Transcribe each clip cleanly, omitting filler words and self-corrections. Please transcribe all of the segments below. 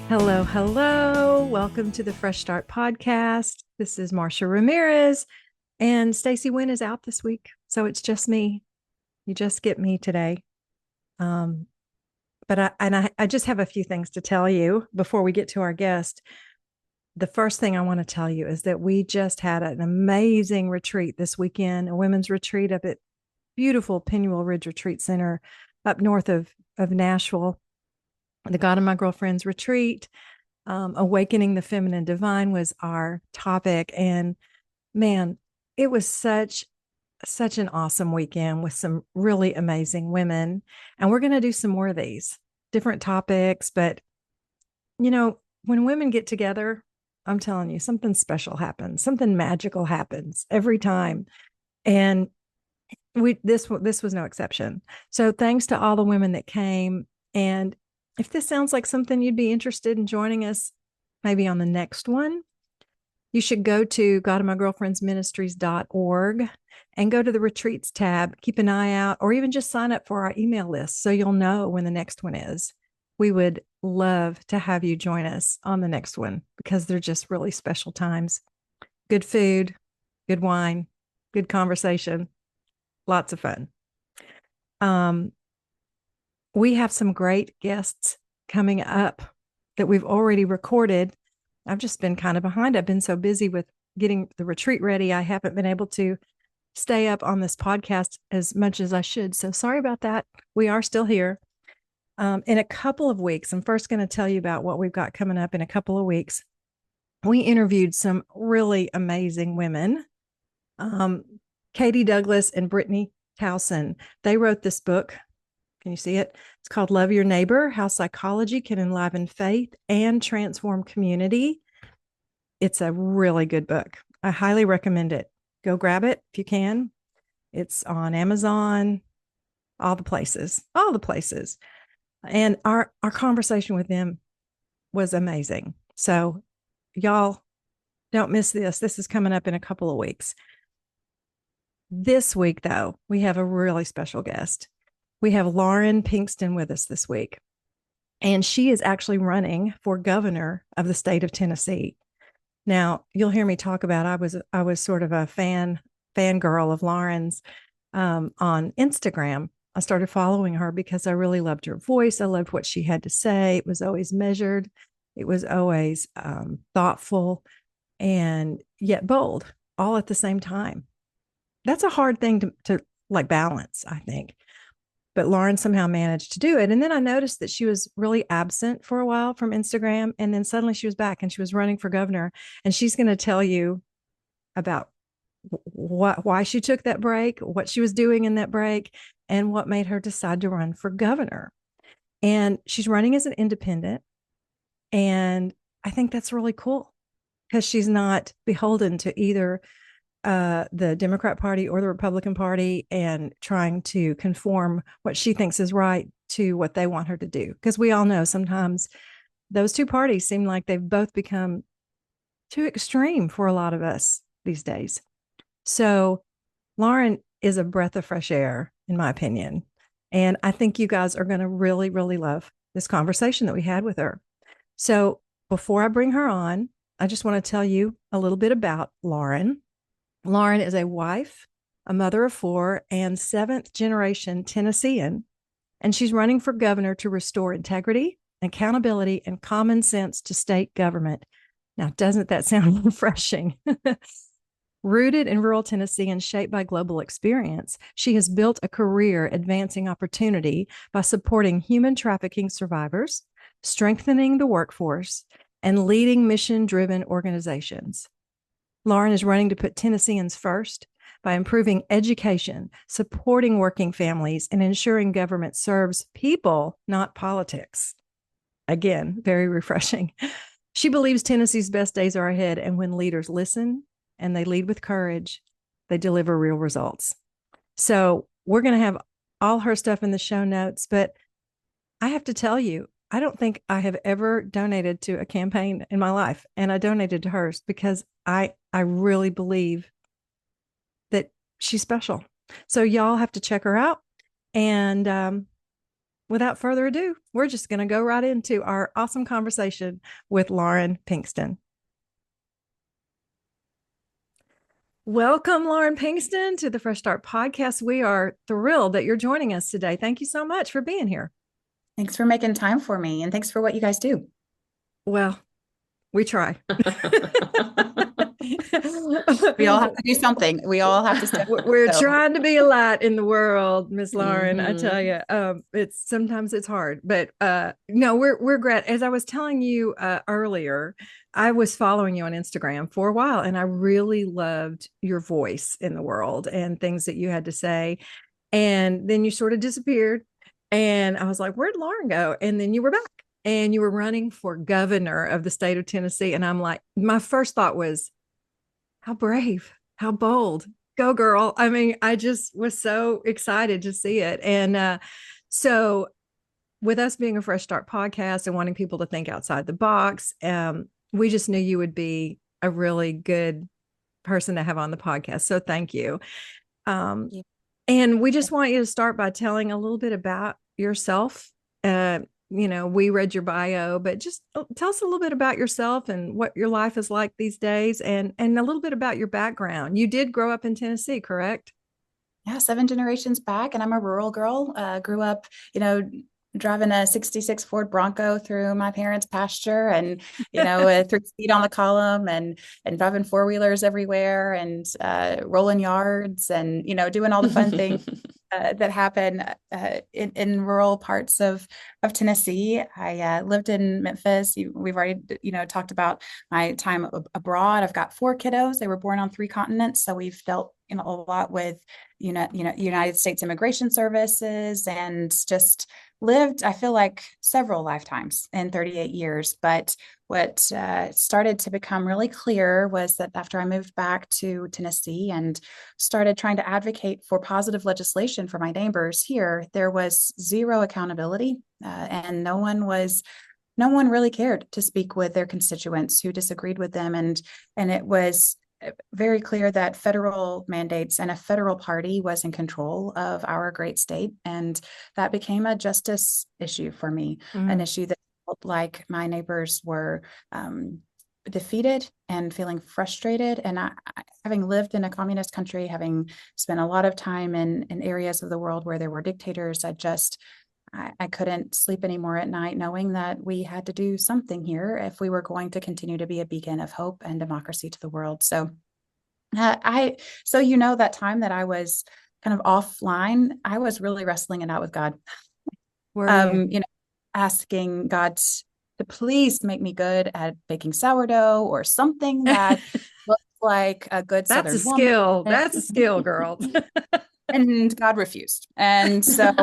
Hello, hello. Welcome to the Fresh Start podcast. This is Marsha Ramirez, and Stacy Wynn is out this week, so it's just me. You just get me today. Um, but I just have a few things to tell you before we get to our guest. The first thing I want to tell you is that we just had an amazing retreat this weekend, a women's retreat up at beautiful Pinuel Ridge Retreat Center up north of Nashville. The God of My Girlfriend's retreat. Awakening the Feminine Divine was our topic. And man, it was such an awesome weekend with some really amazing women. And we're going to do some more of these different topics. But, when women get together, I'm telling you, something special happens, something magical happens every time. And this was no exception. So thanks to all the women that came. And if this sounds like something you'd be interested in joining us maybe on the next one, you should go to godofmygirlfriendsministries.org and go to the retreats tab. Keep an eye out, or even just sign up for our email list so you'll know when the next one is. We would love to have you join us on the next one because they're just really special times. Good food, good wine, good conversation, lots of fun. We have some great guests coming up that we've already recorded. I've just been kind of behind. I've been so busy with getting the retreat ready. I haven't been able to stay up on this podcast as much as I should. So sorry about that. We are still here. In a couple of weeks, I'm first going to tell you about what we've got coming up in a couple of weeks. We interviewed some really amazing women. Katie Douglas and Brittany Towson. They wrote this book. Can you see it? It's called Love Your Neighbor, How Psychology Can Enliven Faith and Transform Community. It's a really good book. I highly recommend it. Go grab it if you can. It's on Amazon, all the places. And our conversation with them was amazing. So y'all don't miss this. This is coming up in a couple of weeks. This week, though, we have a really special guest. We have Lauren Pinkston with us this week, and she is actually running for governor of the state of Tennessee. Now, you'll hear me talk about I was sort of a fangirl of Lauren's on Instagram. I started following her because I really loved her voice. I loved what she had to say. It was always measured. It was always thoughtful and yet bold, all at the same time. That's a hard thing to like balance, I think. But Lauren somehow managed to do it. And then I noticed that she was really absent for a while from Instagram. And then suddenly she was back and she was running for governor. And she's going to tell you about why she took that break, what she was doing in that break, and what made her decide to run for governor. And she's running as an independent. And I think that's really cool because she's not beholden to either the Democrat Party or the Republican Party and trying to conform what she thinks is right to what they want her to do. Because we all know sometimes those two parties seem like they've both become too extreme for a lot of us these days. So Lauren is a breath of fresh air, in my opinion. And I think you guys are going to really, really love this conversation that we had with her. So before I bring her on, I just want to tell you a little bit about Lauren. Lauren is a wife, a mother of four, and seventh generation Tennessean, and she's running for governor to restore integrity, accountability, and common sense to state government. Now, doesn't that sound refreshing? Rooted in rural Tennessee and shaped by global experience, she has built a career advancing opportunity by supporting human trafficking survivors, strengthening the workforce, and leading mission-driven organizations. Lauren is running to put Tennesseans first by improving education, supporting working families, and ensuring government serves people, not politics. Again, very refreshing. She believes Tennessee's best days are ahead, and when leaders listen and they lead with courage, they deliver real results. So we're going to have all her stuff in the show notes, but I have to tell you, I don't think I have ever donated to a campaign in my life, and I donated to hers because I really believe that she's special. So y'all have to check her out. And without further ado, we're just going to go right into our awesome conversation with Lauren Pinkston. Welcome, Lauren Pinkston, to the Fresh Start Podcast. We are thrilled that you're joining us today. Thank you so much for being here. Thanks for making time for me, and thanks for what you guys do. Well, we try. We all have to do something. We all have to step. We're trying to be a light in the world, Miss Lauren. Mm-hmm. I tell you, sometimes it's hard, but no, we're great. As I was telling you earlier, I was following you on Instagram for a while, and I really loved your voice in the world and things that you had to say. And then you sort of disappeared, and I was like, "Where'd Lauren go?" And then you were back, and you were running for governor of the state of Tennessee. And I'm like, my first thought was, how brave, how bold, go girl. I mean, I just was so excited to see it. And so with us being a Fresh Start podcast and wanting people to think outside the box, we just knew you would be a really good person to have on the podcast. So thank you. And we just want you to start by telling a little bit about yourself. We read your bio, but just tell us a little bit about yourself and what your life is like these days, and a little bit about your background. You did grow up in Tennessee, correct? Yeah, 7 generations back, and I'm a rural girl. Grew up, driving a 66 Ford Bronco through my parents' pasture, and through speed on the column, and driving 4-wheelers everywhere, and rolling yards, and doing all the fun things that happen in rural parts of Tennessee. I lived in Memphis. We've already talked about my time abroad. I've got 4 kiddos. They were born on 3 continents, so we've dealt a lot with United States Immigration Services, and just lived, I feel like, several lifetimes in 38 years. But what started to become really clear was that after I moved back to Tennessee and started trying to advocate for positive legislation for my neighbors here, there was zero accountability, and no one really cared to speak with their constituents who disagreed with them. And it was very clear that federal mandates and a federal party was in control of our great state. And that became a justice issue for me, an issue that felt like my neighbors were defeated and feeling frustrated. And having lived in a communist country, having spent a lot of time in areas of the world where there were dictators, I couldn't sleep anymore at night, knowing that we had to do something here if we were going to continue to be a beacon of hope and democracy to the world. So that time that I was kind of offline, I was really wrestling it out with God. Asking God to please make me good at baking sourdough or something that looks like a good That's Southern a skill. woman. That's a skill, girl. And God refused. And so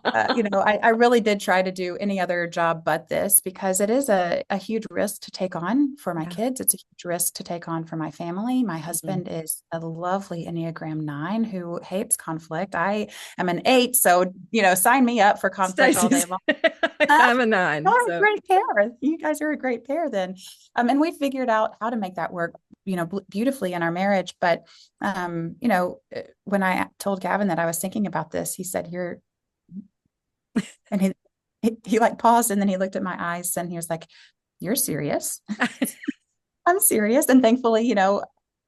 I really did try to do any other job but this, because it is a huge risk to take on for my kids. It's a huge risk to take on for my family. My husband is a lovely Enneagram 9 who hates conflict. I am an 8, so sign me up for conflict all day long. I'm a 9. A great pair. You guys are a great pair then. And we figured out how to make that work beautifully in our marriage. But when I told Gavin that I was thinking about this, he said, and he like paused, and then he looked at my eyes and he was like, "You're serious?" I'm serious. And thankfully,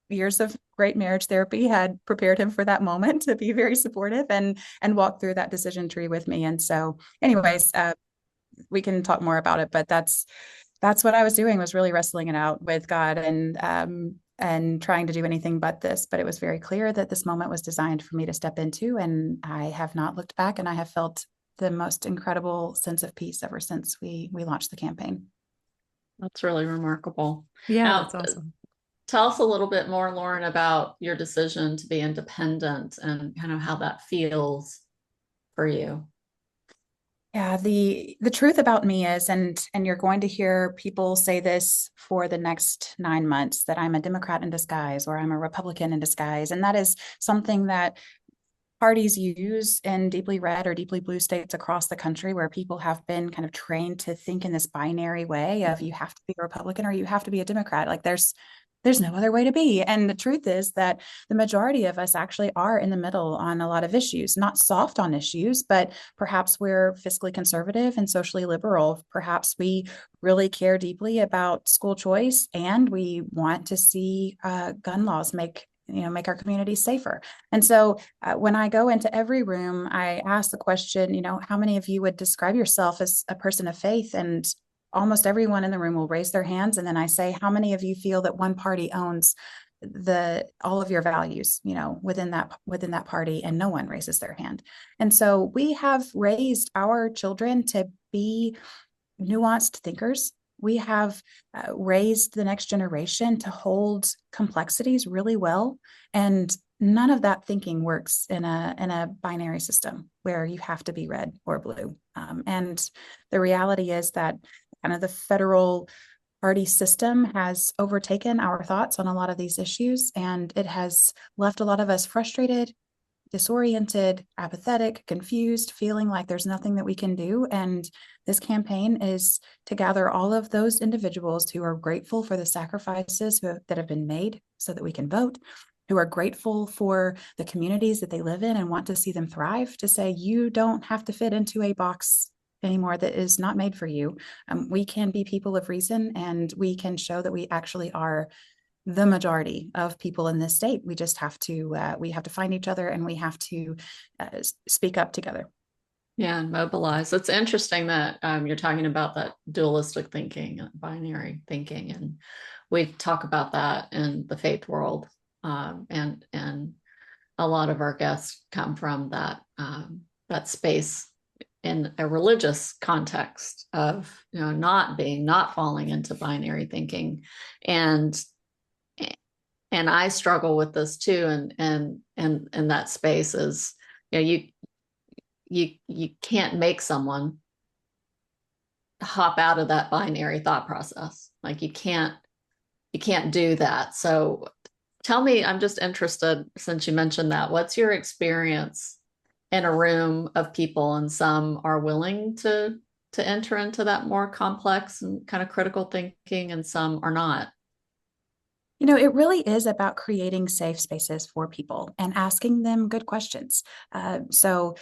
years of great marriage therapy had prepared him for that moment to be very supportive and walk through that decision tree with me. And so anyways, we can talk more about it, but that's what I was doing, was really wrestling it out with God, and trying to do anything but this. But it was very clear that this moment was designed for me to step into, and I have not looked back, and I have felt the most incredible sense of peace ever since we launched the campaign. That's really remarkable. Yeah, now, that's awesome. Tell us a little bit more, Lauren, about your decision to be independent and kind of how that feels for you. Yeah, the truth about me is, and you're going to hear people say this for the next 9 months, that I'm a Democrat in disguise, or I'm a Republican in disguise. And that is something that parties use in deeply red or deeply blue states across the country, where people have been kind of trained to think in this binary way of, you have to be a Republican or you have to be a Democrat. Like there's there's no other way to be. And the truth is that the majority of us actually are in the middle on a lot of issues, not soft on issues, but perhaps we're fiscally conservative and socially liberal. Perhaps we really care deeply about school choice, and we want to see gun laws make our communities safer. And so when I go into every room, I ask the question, how many of you would describe yourself as a person of faith? And almost everyone in the room will raise their hands. And then I say, how many of you feel that one party owns all of your values, within that party? And no one raises their hand. And so we have raised our children to be nuanced thinkers. We have raised the next generation to hold complexities really well. And none of that thinking works in a binary system where you have to be red or blue. And the reality is that kind of the federal party system has overtaken our thoughts on a lot of these issues, and it has left a lot of us frustrated, disoriented, apathetic, confused, feeling like there's nothing that we can do. And this campaign is to gather all of those individuals who are grateful for the sacrifices that have been made so that we can vote, who are grateful for the communities that they live in and want to see them thrive, to say, you don't have to fit into a box anymore that is not made for you. We can be people of reason, and we can show that we actually are the majority of people in this state. We just have to find each other, and we have to speak up together. Yeah, and mobilize. It's interesting that you're talking about that dualistic thinking, binary thinking, and we talk about that in the faith world, and a lot of our guests come from that space in a religious context of not falling into binary thinking, and I struggle with this too, and that space is you can't make someone hop out of that binary thought process. Like you can't do that. So tell me, I'm just interested, since you mentioned that, what's your experience in a room of people, and some are willing to enter into that more complex and kind of critical thinking, and some are not? It really is about creating safe spaces for people and asking them good questions. So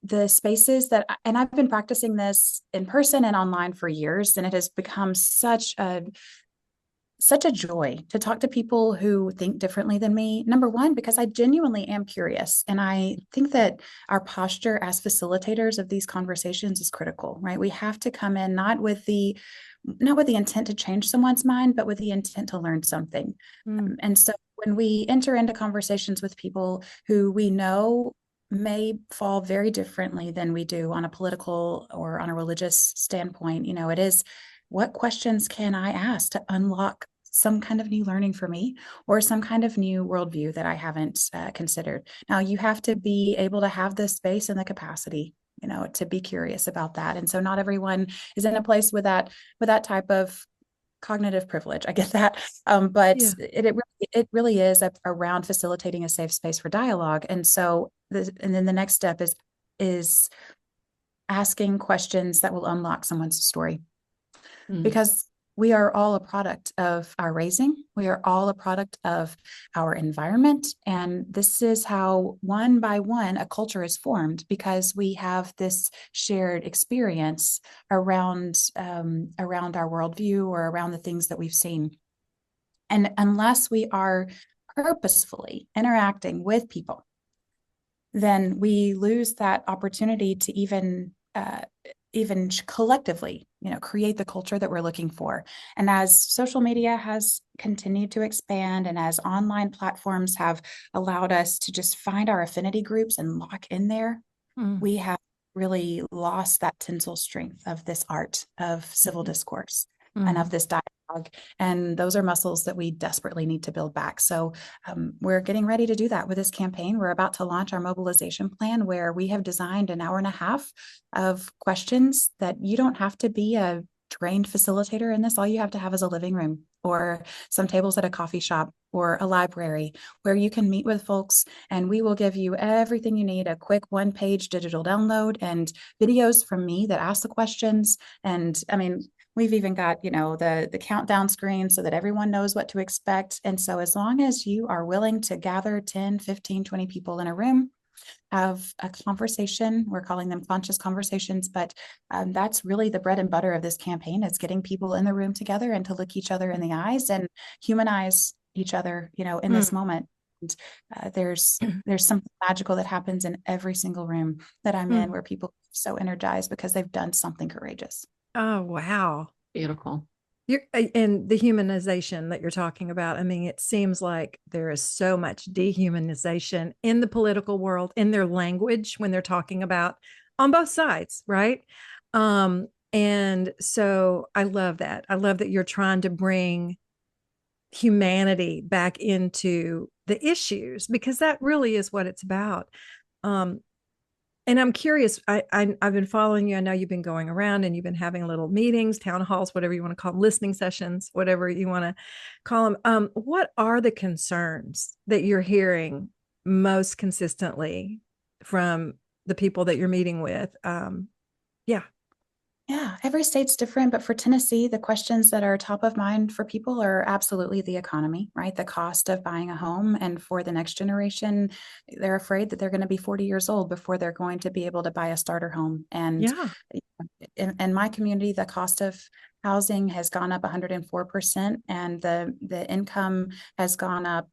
the spaces and I've been practicing this in person and online for years, and it has become such a joy to talk to people who think differently than me. Number one, because I genuinely am curious. And I think that our posture as facilitators of these conversations is critical, right? We have to come in not with the intent to change someone's mind, but with the intent to learn something. And so when we enter into conversations with people who we know may fall very differently than we do on a political or on a religious standpoint, it is, what questions can I ask to unlock some kind of new learning for me, or some kind of new worldview that I haven't considered? Now, you have to be able to have the space and the capacity, to be curious about that. And so not everyone is in a place with that type of cognitive privilege. I get that. But yeah, it really is around facilitating a safe space for dialogue. And so, and then the next step is asking questions that will unlock someone's story. Because we are all a product of our raising. We are all a product of our environment. And this is how, one by one, a culture is formed, because we have this shared experience around our worldview, or around the things that we've seen. And unless we are purposefully interacting with people, then we lose that opportunity to even collectively, create the culture that we're looking for. And as social media has continued to expand, and as online platforms have allowed us to just find our affinity groups and lock in there, we have really lost that tensile strength of this art of civil discourse and of this dialogue. And those are muscles that we desperately need to build back. So we're getting ready to do that with this campaign. We're about to launch our mobilization plan, where we have designed an hour and a half of questions that you don't have to be a trained facilitator in this. All you have to have is a living room, or some tables at a coffee shop, or a library, where you can meet with folks, and we will give you everything you need: a quick one-page digital download, and videos from me that ask the questions. And I mean, We've even got, the countdown screen so that everyone knows what to expect. And so as long as you are willing to gather 10, 15, 20 people in a room, have a conversation, we're calling them conscious conversations, but that's really the bread and butter of this campaign, is getting people in the room together and to look each other in the eyes and humanize each other, in this moment. And there's something magical that happens in every single room that I'm in, where people are so energized because they've done something courageous. Oh, wow. Beautiful. And the humanization that you're talking about, I mean, it seems like there is so much dehumanization in the political world, in their language when they're talking about on both sides, right? And so I love that. I love that you're trying to bring humanity back into the issues, because that really is what it's about. And I'm curious, I've been following you. I know you've been going around and you've been having little meetings, town halls, whatever you want to call them, listening sessions, whatever you want to call them. What are the concerns that you're hearing most consistently from the people that you're meeting with? Yeah. Yeah, every state's different, but for Tennessee, the questions that are top of mind for people are absolutely the economy, right? The cost of buying a home. And for the next generation, they're afraid that they're going to be 40 years old before they're going to be able to buy a starter home. And Yeah. in my community, the cost of housing has gone up 104%, and the income has gone up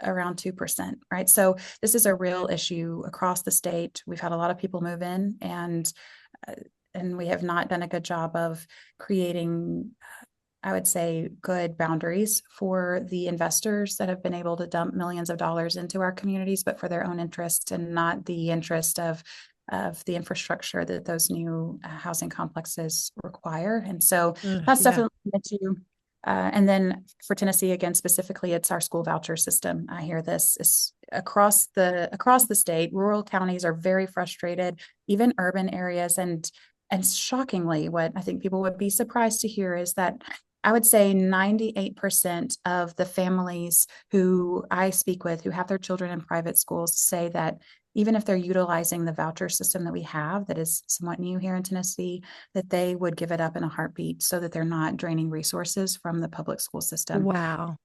around 2%, right? So this is a real issue across the state. We've had a lot of people move in, and we have not done a good job of creating, I would say, good boundaries for the investors that have been able to dump millions of dollars into our communities, but for their own interest and not the interest of the infrastructure that those new housing complexes require. And so that's definitely an issue. And then for Tennessee, again, specifically, it's our school voucher system. I hear this is across the state. Rural counties are very frustrated, even urban areas. And shockingly, what I think people would be surprised to hear is that I would say 98% of the families who I speak with who have their children in private schools say that even if they're utilizing the voucher system that we have, that is somewhat new here in Tennessee, that they would give it up in a heartbeat so that they're not draining resources from the public school system. Wow.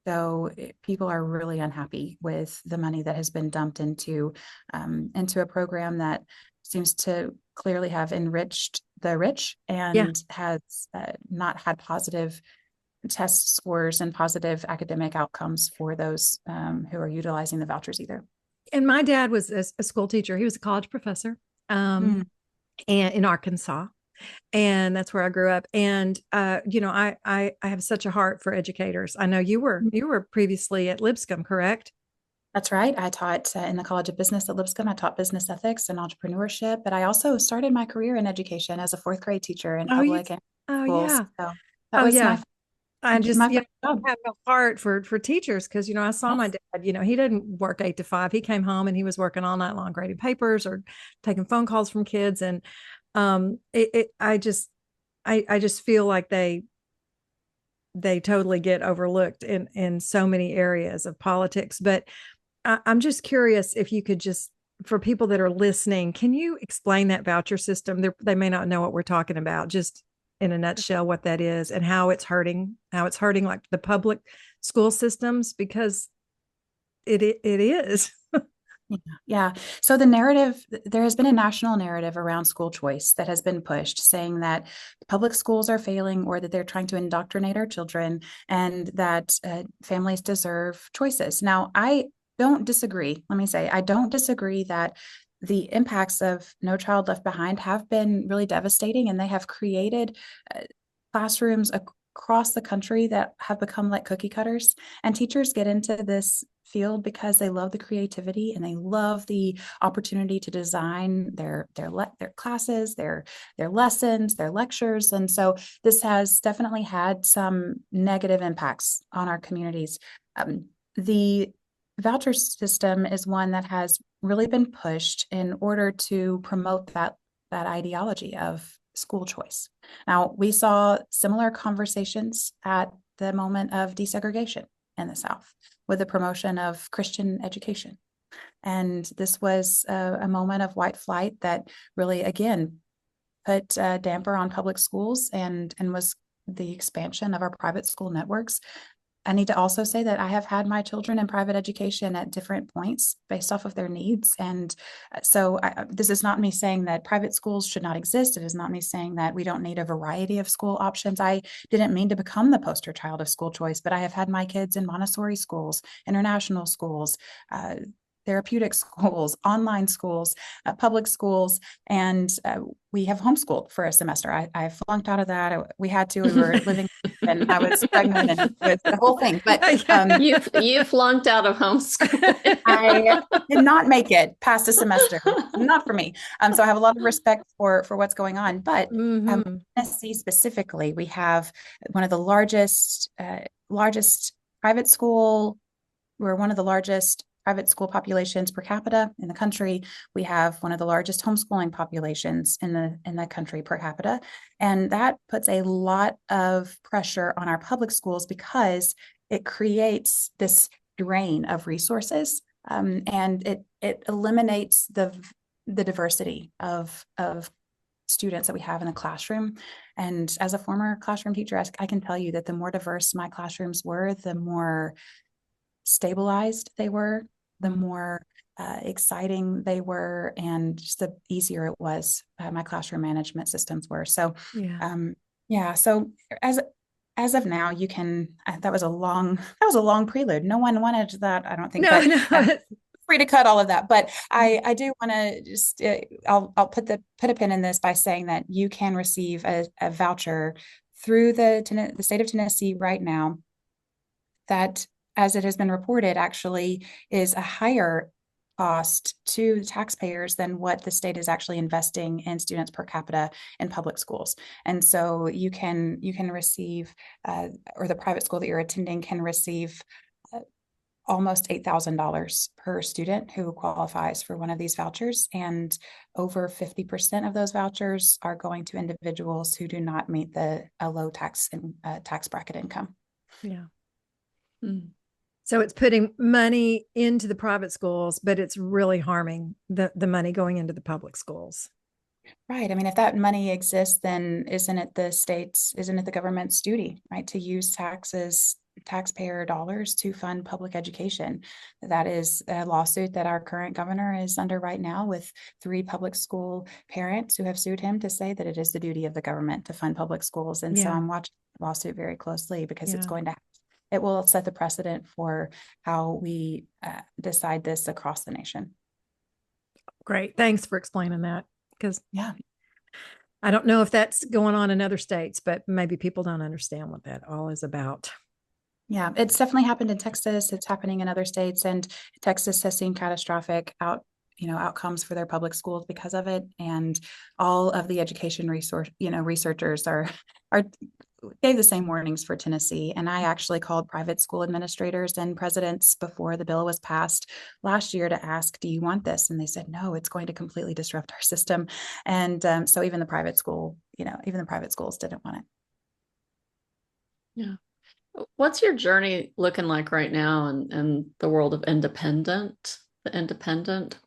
So people are really unhappy with the money that has been dumped into a program that seems to clearly have enriched the rich and has not had positive test scores and positive academic outcomes for those who are utilizing the vouchers either. And my dad was a school teacher. He was a college professor and in Arkansas. And that's where I grew up. And I have such a heart for educators. I know you were previously at Lipscomb, correct? That's right. I taught in the College of Business at Lipscomb. I taught business ethics and entrepreneurship, but I also started my career in education as a fourth grade teacher in public and schools. Yeah. So that was I just my have a heart for teachers, because I saw my dad. He didn't work 8 to 5. He came home and he was working all night long grading papers or taking phone calls from kids. And I just feel like they totally get overlooked in so many areas of politics. But I'm just curious if you could just, for people that are listening, can you explain that voucher system? They may not know what we're talking about, just in a nutshell, what that is and how it's hurting like the public school systems, because it is. Yeah. So the narrative, there has been a national narrative around school choice that has been pushed, saying that public schools are failing, or that they're trying to indoctrinate our children, and that families deserve choices. Now, I don't disagree. Let me say, I don't disagree that the impacts of No Child Left Behind have been really devastating, and they have created classrooms across the country that have become like cookie cutters. And teachers get into this field because they love the creativity and they love the opportunity to design their classes, their lessons, their lectures. And so this has definitely had some negative impacts on our communities. The voucher system is one that has really been pushed in order to promote that ideology of school choice. Now, we saw similar conversations at the moment of desegregation in the South with the promotion of Christian education. And this was a moment of white flight that really, again, put a damper on public schools and was the expansion of our private school networks. I need to also say that I have had my children in private education at different points based off of their needs. And this is not me saying that private schools should not exist. It is not me saying that we don't need a variety of school options. I didn't mean to become the poster child of school choice, but I have had my kids in Montessori schools, international schools, therapeutic schools, online schools, public schools, and we have homeschooled for a semester. I flunked out of that. We had to. We were living, and I was pregnant, and it was the whole thing. But you flunked out of homeschool. I did not make it past a semester. Not for me. So I have a lot of respect for what's going on. But Tennessee specifically, we have one of the largest private school. We're one of the largest private school populations per capita in the country. We have one of the largest homeschooling populations in the country per capita. And that puts a lot of pressure on our public schools because it creates this drain of resources. And it eliminates the diversity of students that we have in the classroom. And as a former classroom teacher, I can tell you that the more diverse my classrooms were, the more stabilized they were, the more exciting they were, and just the easier it was. My classroom management systems were. So, So as of now, you can. That was a long prelude. No one wanted that, I don't think. No. Free to cut all of that, but I do want to just I'll put a pin in this by saying that you can receive a voucher through the state of Tennessee right now that, as it has been reported, actually is a higher cost to taxpayers than what the state is actually investing in students per capita in public schools. And so you can receive, or the private school that you're attending can receive almost $8,000 per student who qualifies for one of these vouchers. And over 50% of those vouchers are going to individuals who do not meet a low tax bracket income. Yeah. Mm. So it's putting money into the private schools, but it's really harming the money going into the public schools. Right. I mean, if that money exists, then isn't it the government's duty, right, to use taxpayer dollars to fund public education? That is a lawsuit that our current governor is under right now, with 3 public school parents who have sued him to say that it is the duty of the government to fund public schools. And so I'm watching the lawsuit very closely because it will set the precedent for how we decide this across the nation. Great. Thanks for explaining that. Because I don't know if that's going on in other states, but maybe people don't understand what that all is about. Yeah, it's definitely happened in Texas. It's happening in other states, and Texas has seen catastrophic outcomes for their public schools because of it. And all of the education researchers gave the same warnings for Tennessee. And I actually called private school administrators and presidents before the bill was passed last year to ask, do you want this? And they said, no, it's going to completely disrupt our system. And so even the private schools didn't want it. Yeah. What's your journey looking like right now in the world of the independent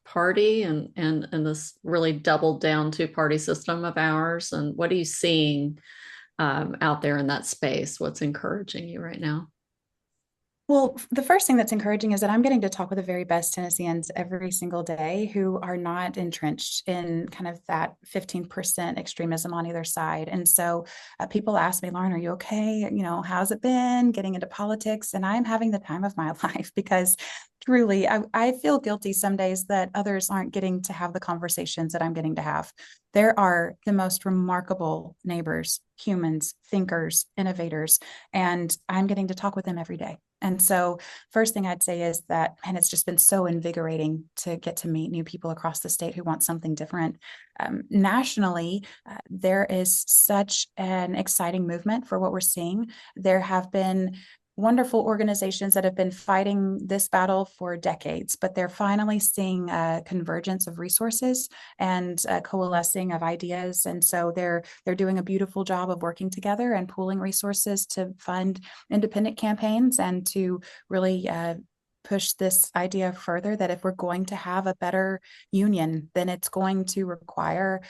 party and this really doubled down 2-party system of ours? And what are you seeing out there in that space? What's encouraging you right now? Well, the first thing that's encouraging is that I'm getting to talk with the very best Tennesseans every single day who are not entrenched in kind of that 15% extremism on either side. And so people ask me, Lauren, are you okay? How's it been getting into politics? And I'm having the time of my life, because truly, I feel guilty some days that others aren't getting to have the conversations that I'm getting to have. There are the most remarkable neighbors, humans, thinkers, innovators, and I'm getting to talk with them every day. And so first thing I'd say is that, and it's just been so invigorating to get to meet new people across the state who want something different. Nationally, there is such an exciting movement for what we're seeing. There have been wonderful organizations that have been fighting this battle for decades, but they're finally seeing a convergence of resources and a coalescing of ideas. And so they're doing a beautiful job of working together and pooling resources to fund independent campaigns and to really push this idea further, that if we're going to have a better union, then it's going to require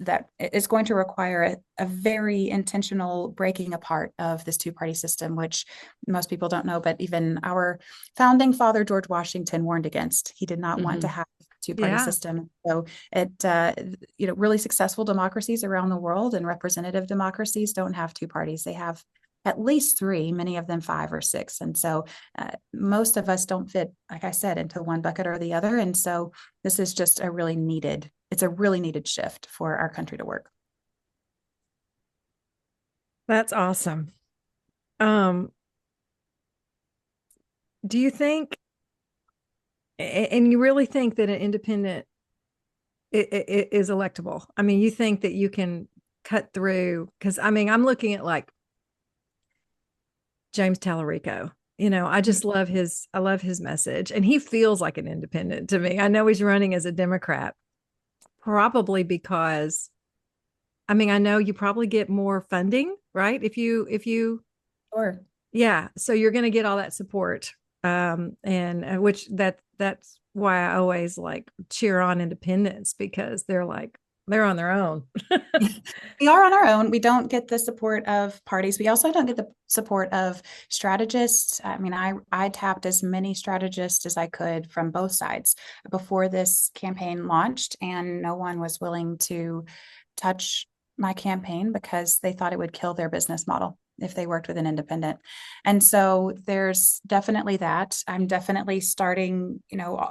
that is going to require a very intentional breaking apart of this two-party system, which most people don't know, but even our founding father, George Washington, warned against. He did not want to have a two-party system. So it, really successful democracies around the world and representative democracies don't have two parties. They have at least three, many of them 5 or 6. And so most of us don't fit, like I said, into one bucket or the other. And so this is just it's a really needed shift for our country to work. That's awesome. Do you think, and you really think that an independent is electable? I mean, you think that you can cut through? Because I mean, I'm looking at like James Tallarico. I just love I love his message, and he feels like an independent to me. I know he's running as a Democrat, probably because, I mean, I know you probably get more funding, right? If you, Sure. Yeah. So you're going to get all that support. And which that's why I always like cheer on independents, because they're on their own. We are on our own. We don't get the support of parties. We also don't get the support of strategists. I mean, I tapped as many strategists as I could from both sides before this campaign launched, and no one was willing to touch my campaign because they thought it would kill their business model if they worked with an independent. And so there's definitely that. I'm definitely starting,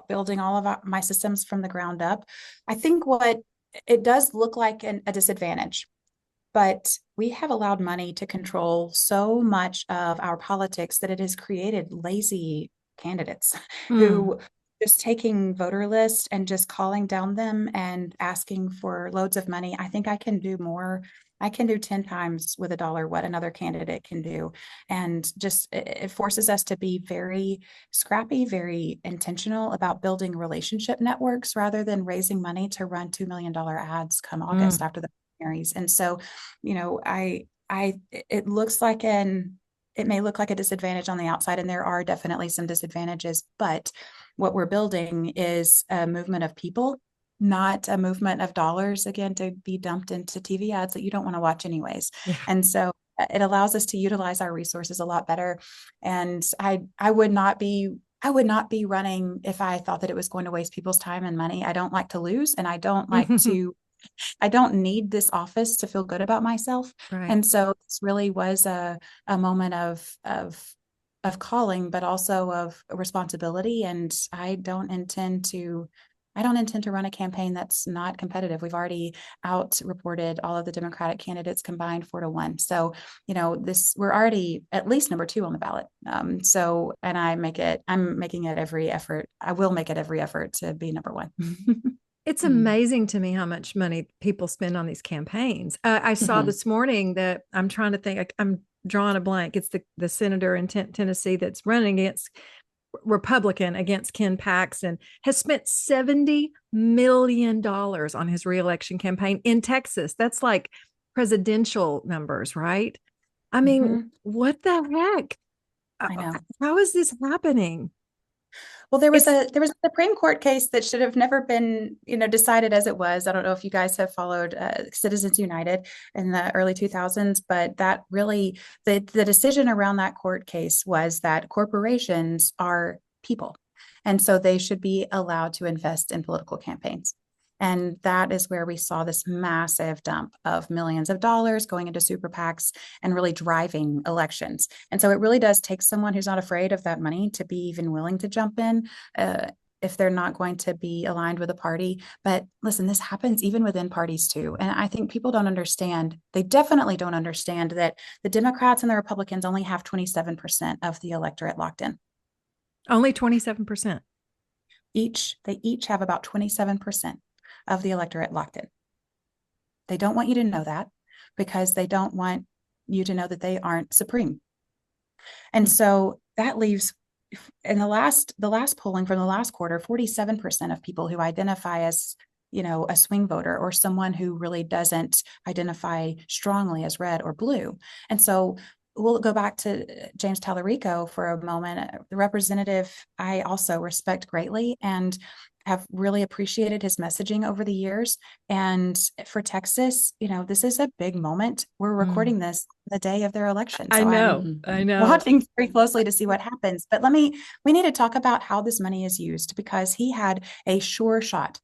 building all of my systems from the ground up. I think what it does look like a disadvantage, but we have allowed money to control so much of our politics that it has created lazy candidates who just taking voter lists and just calling down them and asking for loads of money. I think I can do more. I can do 10 times with $1 what another candidate can do. And just it forces us to be very scrappy, very intentional about building relationship networks rather than raising money to run $2 million ads come August after the primaries. And so, it looks like it may look like a disadvantage on the outside, and there are definitely some disadvantages, but what we're building is a movement of people, not a movement of dollars, again, to be dumped into TV ads that you don't want to watch anyways. Yeah. And so it allows us to utilize our resources a lot better. And I would not be running if I thought that it was going to waste people's time and money. I don't like to lose, and I don't like I don't need this office to feel good about myself. Right. And so this really was a moment of calling, but also of responsibility. And I don't intend to run a campaign that's not competitive. We've already out-reported all of the Democratic candidates combined 4-1. So, we're already at least number 2 on the ballot. And I'm making it every effort. I will make it every effort to be number 1. It's amazing to me how much money people spend on these campaigns. I saw this morning that I'm trying to think, I'm drawing a blank. It's the senator in Tennessee that's running against Republican against Ken Paxton, has spent $70 million on his reelection campaign in Texas. That's like presidential numbers, right? I mean, what the heck? I know. How is this happening? Well, there was a Supreme Court case that should have never been, decided as it was. I don't know if you guys have followed Citizens United in the early 2000s, but that really, the decision around that court case was that corporations are people, and so they should be allowed to invest in political campaigns. And that is where we saw this massive dump of millions of dollars going into super PACs and really driving elections. And so it really does take someone who's not afraid of that money to be even willing to jump in if they're not going to be aligned with a party. But listen, this happens even within parties too. And I think people don't understand. They definitely don't understand that the Democrats and the Republicans only have 27% of the electorate locked in. Only 27%. They each have about 27% of the electorate locked in. They don't want you to know that because they don't want you to know that they aren't supreme. And so that leaves, in the last polling from the last quarter, 47% of people who identify as, a swing voter or someone who really doesn't identify strongly as red or blue. And so we'll go back to James Tallarico for a moment. The representative I also respect greatly. And have really appreciated his messaging over the years. And for Texas, this is a big moment. We're recording this the day of their election. I So know. I'm I know. watching very closely to see what happens. But we need to talk about how this money is used, because he had a sure shot.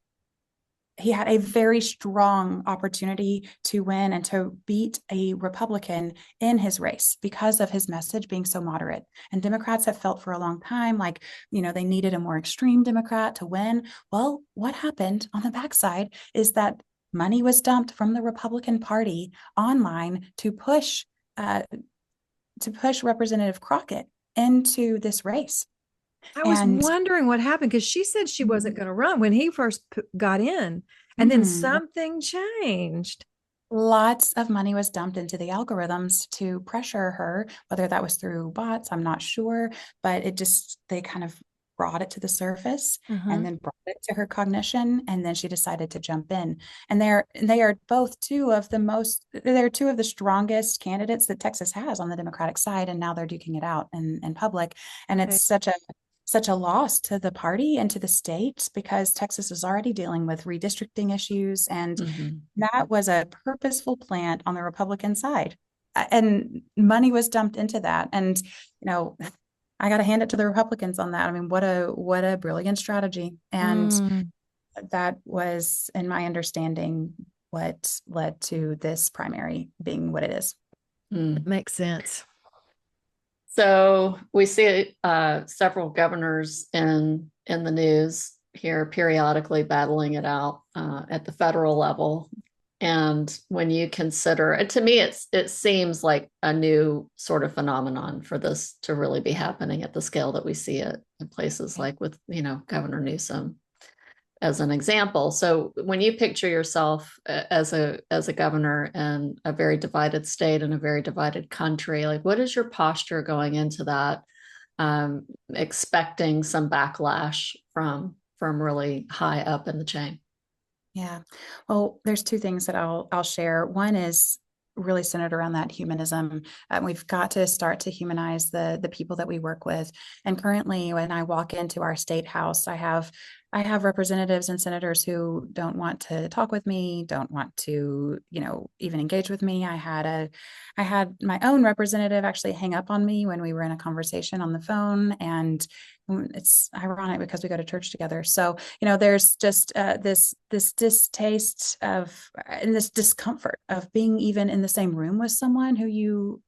He had a very strong opportunity to win and to beat a Republican in his race because of his message being so moderate. And Democrats have felt for a long time like, they needed a more extreme Democrat to win. Well, what happened on the backside is that money was dumped from the Republican Party online to push Representative Crockett into this race. I was wondering what happened, because she said she wasn't going to run when he first got in, and then something changed. Lots of money was dumped into the algorithms to pressure her, whether that was through bots, I'm not sure, but they kind of brought it to the surface and then brought it to her cognition, and then she decided to jump in. And they are both two of the strongest candidates that Texas has on the Democratic side, and now they're duking it out in public. And it's such a loss to the party and to the state, because Texas is already dealing with redistricting issues. And that was a purposeful plant on the Republican side. And money was dumped into that. And, I got to hand it to the Republicans on that. I mean, what a brilliant strategy. And that was, in my understanding, what led to this primary being what it is. It makes sense. So we see several governors in the news here periodically battling it out at the federal level. And when you consider it, to me, it seems like a new sort of phenomenon for this to really be happening at the scale that we see it in places like with, Governor Newsom as an example. So when you picture yourself as a governor in a very divided state and a very divided country, like what is your posture going into that, expecting some backlash from really high up in the chain? Yeah. Well, there's two things that I'll share. One is really centered around that humanism. We've got to start to humanize the people that we work with. And currently, when I walk into our state house, I have representatives and senators who don't want to talk with me, don't want to, even engage with me. I had my own representative actually hang up on me when we were in a conversation on the phone, and it's ironic because we go to church together. So, there's just this distaste of and this discomfort of being even in the same room with someone who you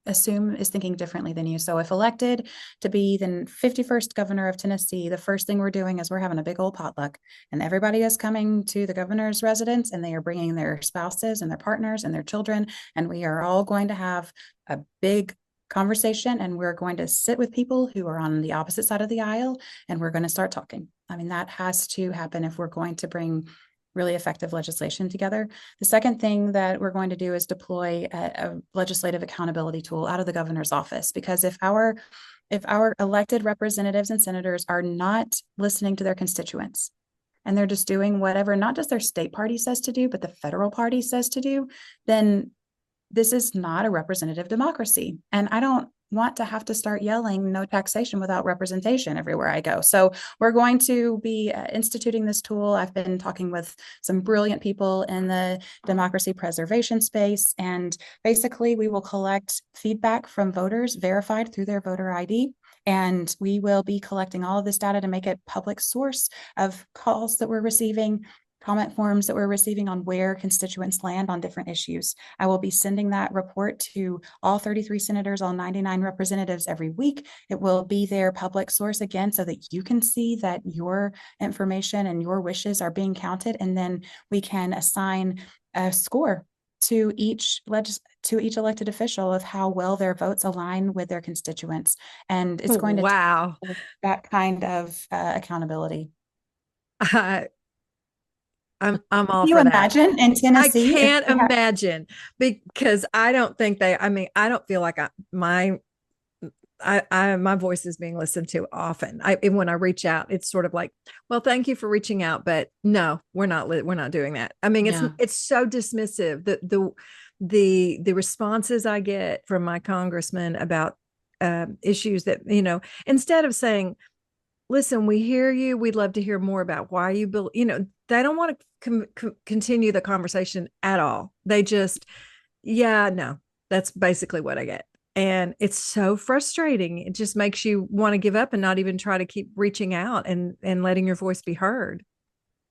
assume is thinking differently than you. So if elected to be the 51st governor of Tennessee, the first thing we're doing is we're having a big old potluck, and everybody is coming to the governor's residence, and they are bringing their spouses and their partners and their children. And we are all going to have a big conversation, and we're going to sit with people who are on the opposite side of the aisle, and we're going to start talking. I mean, that has to happen if we're going to bring really effective legislation together. The second thing that we're going to do is deploy a legislative accountability tool out of the governor's office, because if our elected representatives and senators are not listening to their constituents, and they're just doing whatever not just their state party says to do, but the federal party says to do, then this is not a representative democracy. And I don't want to have to start yelling no taxation without representation everywhere I go. So we're going to be instituting this tool. I've been talking with some brilliant people in the democracy preservation space, and basically we will collect feedback from voters verified through their voter ID. And we will be collecting all of this data to make it public source of calls that we're receiving, comment forms that we're receiving on where constituents land on different issues. I will be sending that report to all 33 senators, all 99 representatives every week. It will be their public source again, so that you can see that your information and your wishes are being counted. And then we can assign a score to each elected official of how well their votes align with their constituents. And it's going to take that kind of accountability. I'm all Can you for imagine that. in Tennessee? I can't imagine, because I don't think I don't feel like my voice is being listened to often. When I reach out, it's sort of like, well, thank you for reaching out, but no, we're not doing that. I mean, it's so dismissive. The responses I get from my congressman about issues that, instead of saying, listen, we hear you. We'd love to hear more about why you build, they don't want to continue the conversation at all. They just, yeah, no, that's basically what I get. And it's so frustrating. It just makes you want to give up and not even try to keep reaching out and letting your voice be heard.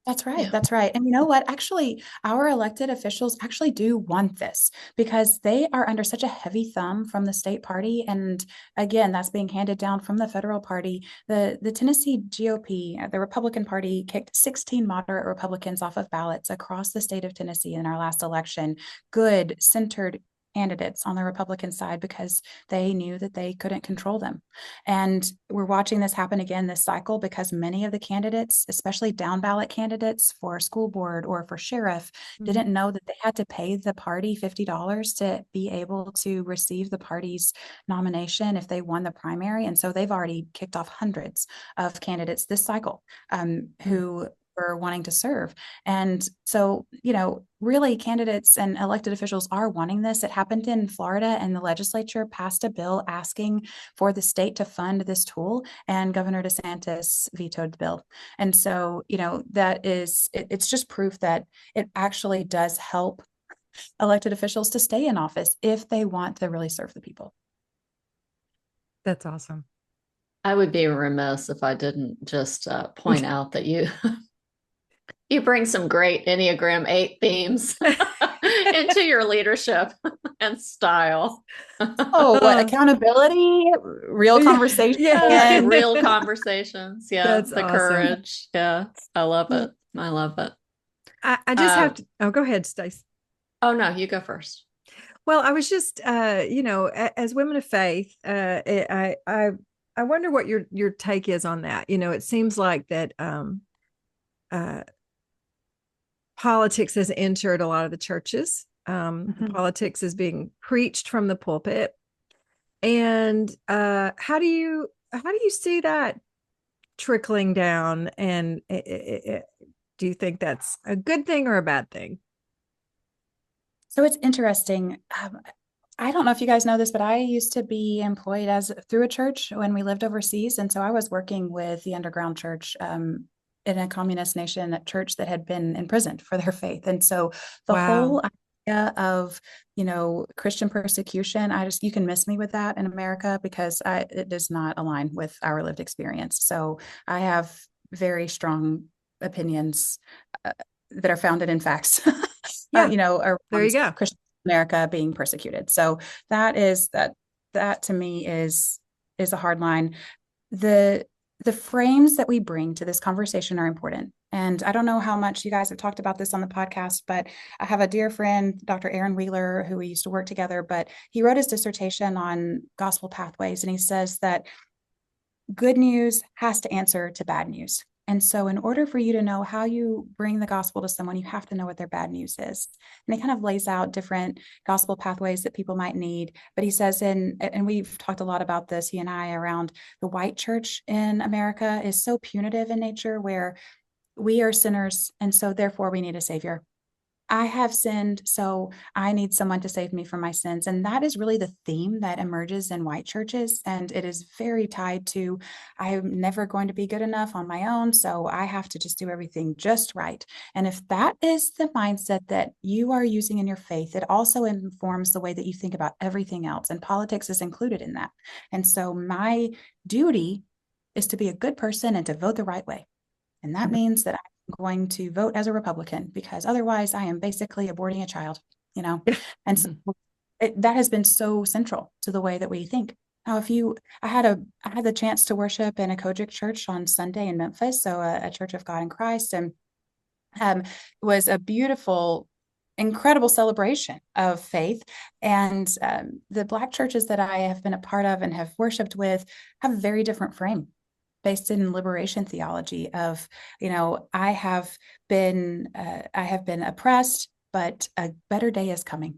That's right. Yeah. That's right. And you know what? Actually, our elected officials actually do want this because they are under such a heavy thumb from the state party. And again, that's being handed down from the federal party. The Tennessee GOP, the Republican Party, kicked 16 moderate Republicans off of ballots across the state of Tennessee in our last election. Good, centered candidates on the Republican side because they knew that they couldn't control them. And we're watching this happen again this cycle because many of the candidates, especially down ballot candidates for school board or for sheriff, didn't know that they had to pay the party $50 to be able to receive the party's nomination if they won the primary. And so they've already kicked off hundreds of candidates this cycle who were wanting to serve. And so, really candidates and elected officials are wanting this. It happened in Florida, and the legislature passed a bill asking for the state to fund this tool, and Governor DeSantis vetoed the bill. And so, it's just proof that it actually does help elected officials to stay in office if they want to really serve the people. That's awesome. I would be remiss if I didn't just point out that you bring some great Enneagram 8 themes into your leadership and style. Oh, what accountability, real conversation. Yeah. Real conversations. Yeah. That's the awesome. Courage. Yeah. I love it. I love it. I just have to, go ahead, Stace. Oh, no, you go first. Well, I was just, as women of faith, I wonder what your take is on that. It seems like that politics has entered a lot of the churches. Politics is being preached from the pulpit. And how do you see that trickling down? And do you think that's a good thing or a bad thing? So it's interesting. I don't know if you guys know this, but I used to be employed through a church when we lived overseas. And so I was working with the underground church in a communist nation, a church that had been imprisoned for their faith. And so the whole idea of, Christian persecution, you can miss me with that in America because it does not align with our lived experience. So I have very strong opinions that are founded in facts. There you go. Christian America being persecuted. So that to me is a hard line. The frames that we bring to this conversation are important. And I don't know how much you guys have talked about this on the podcast, but I have a dear friend, Dr. Aaron Wheeler, who we used to work together, but he wrote his dissertation on gospel pathways. And he says that good news has to answer to bad news. And so in order for you to know how you bring the gospel to someone, you have to know what their bad news is. And he kind of lays out different gospel pathways that people might need. But he says, and we've talked a lot about this, he and I, around the white church in America is so punitive in nature, where we are sinners, and so therefore we need a savior. I have sinned, so I need someone to save me from my sins. And that is really the theme that emerges in white churches. And it is very tied to, I'm never going to be good enough on my own, so I have to just do everything just right. And if that is the mindset that you are using in your faith, it also informs the way that you think about everything else. And politics is included in that. And so my duty is to be a good person and to vote the right way. And that means that I'm going to vote as a Republican, because otherwise I am basically aborting a child, and so that has been so central to the way that we think. Now, I had the chance to worship in a Kojic church on Sunday in Memphis, so a Church of God in Christ, and it was a beautiful, incredible celebration of faith. And the Black churches that I have been a part of and have worshiped with have a very different frame, based in liberation theology of, I have been oppressed, but a better day is coming.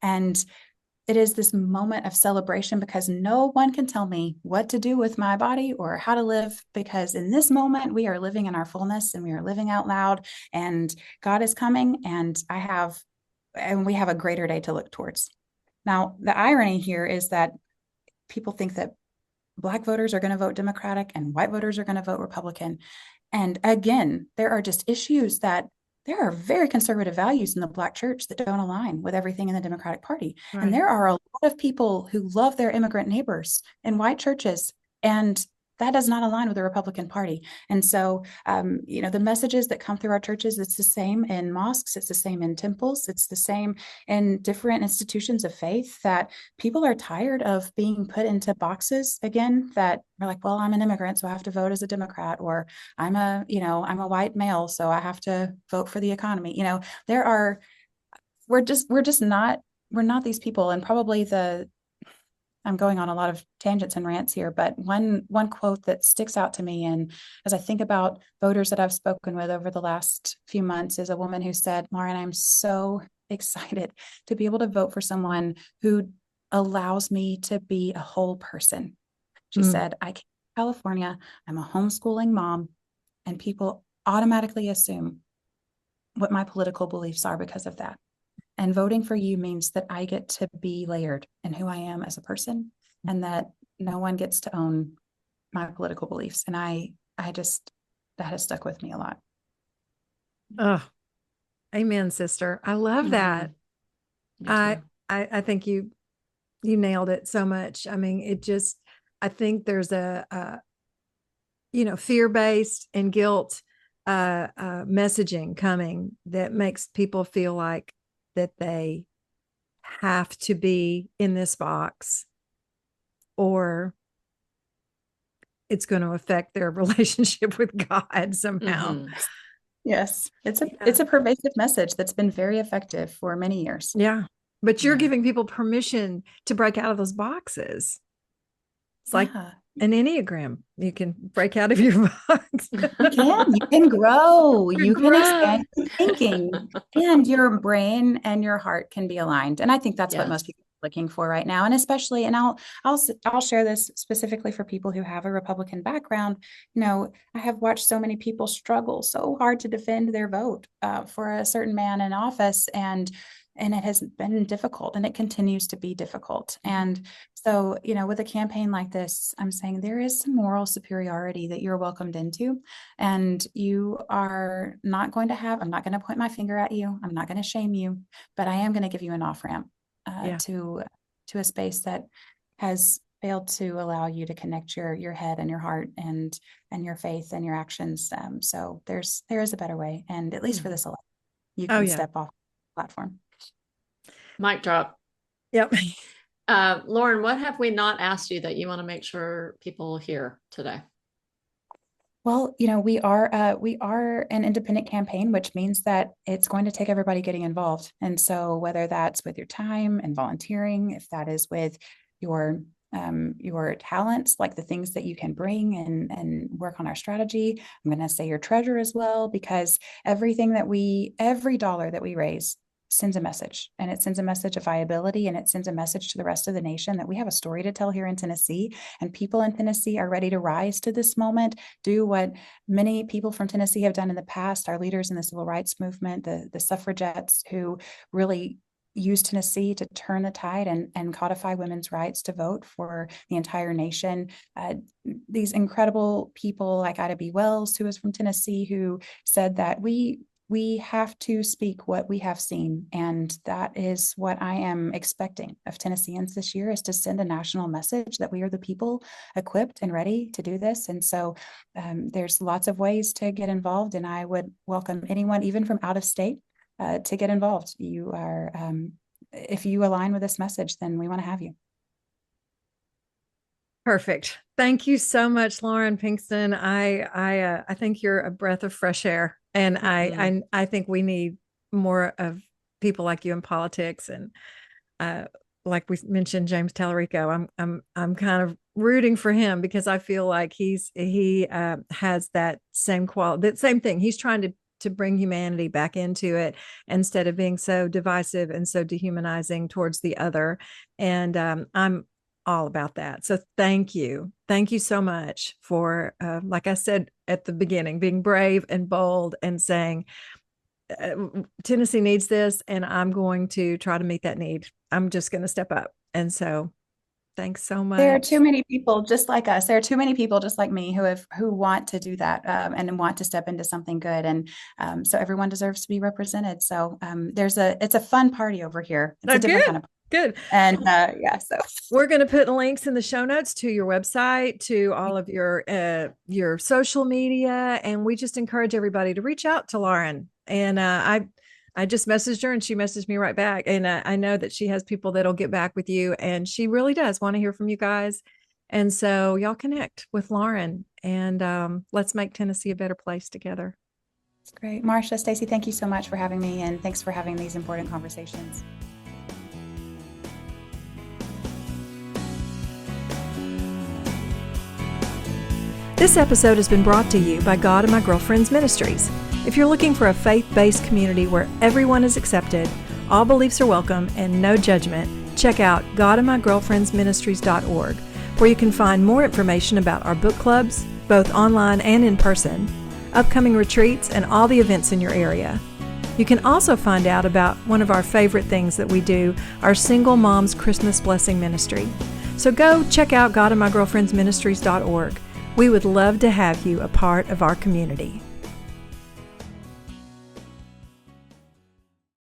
And it is this moment of celebration because no one can tell me what to do with my body or how to live, because in this moment we are living in our fullness and we are living out loud, and God is coming, and we have a greater day to look towards. Now, the irony here is that people think that Black voters are going to vote Democratic and white voters are going to vote Republican. And again, there are just issues that there are very conservative values in the Black church that don't align with everything in the Democratic Party. Right. And there are a lot of people who love their immigrant neighbors in white churches. And that does not align with the Republican Party. And so, the messages that come through our churches, it's the same in mosques, it's the same in temples, it's the same in different institutions of faith, that people are tired of being put into boxes again, that are like, well, I'm an immigrant, so I have to vote as a Democrat, or I'm a white male, so I have to vote for the economy. We're not these people. And probably I'm going on a lot of tangents and rants here, but one quote that sticks out to me, and as I think about voters that I've spoken with over the last few months, is a woman who said, Lauren, I'm so excited to be able to vote for someone who allows me to be a whole person. She said, I came to California, I'm a homeschooling mom, and people automatically assume what my political beliefs are because of that. And voting for you means that I get to be layered in who I am as a person, and that no one gets to own my political beliefs. And that has stuck with me a lot. Oh, amen, sister. I love that. I think you nailed it so much. I mean, I think there's a fear-based and guilt messaging coming that makes people feel like that they have to be in this box, or it's going to affect their relationship with God somehow. Yes, it's a pervasive message that's been very effective for many years. Yeah, but you're giving people permission to break out of those boxes. It's like an Enneagram. You can break out of your box. You can grow. You can expand your thinking, and your brain and your heart can be aligned. And I think that's what most people are looking for right now. And especially, and I'll share this specifically for people who have a Republican background. I have watched so many people struggle so hard to defend their vote for a certain man in office, and it has been difficult, and it continues to be difficult. And so, with a campaign like this, I'm saying there is some moral superiority that you're welcomed into, and you are not going to I'm not going to point my finger at you. I'm not going to shame you, but I am going to give you an off-ramp to a space that has failed to allow you to connect your head and your heart and your faith and your actions. So there is a better way. And at least for this election, you can step off the platform. Mic drop. Yep. Lauren, what have we not asked you that you want to make sure people hear today? Well, we are an independent campaign, which means that it's going to take everybody getting involved. And so whether that's with your time and volunteering, if that is with your talents, like the things that you can bring and work on our strategy, I'm going to say your treasure as well, because every dollar that we raise sends a message, and it sends a message of viability, and it sends a message to the rest of the nation that we have a story to tell here in Tennessee, and people in Tennessee are ready to rise to this moment, do what many people from Tennessee have done in the past, our leaders in the civil rights movement, the suffragettes who really used Tennessee to turn the tide and codify women's rights to vote for the entire nation. These incredible people like Ida B. Wells, who was from Tennessee, who said that we have to speak what we have seen. And that is what I am expecting of Tennesseans this year, is to send a national message that we are the people equipped and ready to do this. And so there's lots of ways to get involved, and I would welcome anyone, even from out of state, to get involved. You are, if you align with this message, then we want to have you. Perfect. Thank you so much, Lauren Pinkston. I think you're a breath of fresh air. And I think we need more of people like you in politics. And like we mentioned, James Tallarico, I'm kind of rooting for him, because I feel like he has that same quality, that same thing. He's trying to bring humanity back into it, instead of being so divisive and so dehumanizing towards the other. And I'm all about that. So thank you so much for, like I said at the beginning, being brave and bold and saying, Tennessee needs this, and I'm going to try to meet that need. I'm just going to step up. And so Thanks so much. There are too many people just like us. There are too many people just like me who want to do that and want to step into something good. And so everyone deserves to be represented. So it's a fun party over here. It's a different kind of good. And so we're going to put links in the show notes to your website, to all of your social media, and we just encourage everybody to reach out to Lauren. And I just messaged her and she messaged me right back. And I know that she has people that'll get back with you, and she really does want to hear from you guys. And so y'all connect with Lauren, and let's make Tennessee a better place together. That's great. Marcia, Stacy, thank you so much for having me, and thanks for having these important conversations. This episode has been brought to you by God and My Girlfriends Ministries. If you're looking for a faith-based community where everyone is accepted, all beliefs are welcome, and no judgment, check out godandmygirlfriendsministries.org, where you can find more information about our book clubs, both online and in person, upcoming retreats, and all the events in your area. You can also find out about one of our favorite things that we do, our Single Moms Christmas Blessing Ministry. So go check out godandmygirlfriendsministries.org. We would love to have you a part of our community.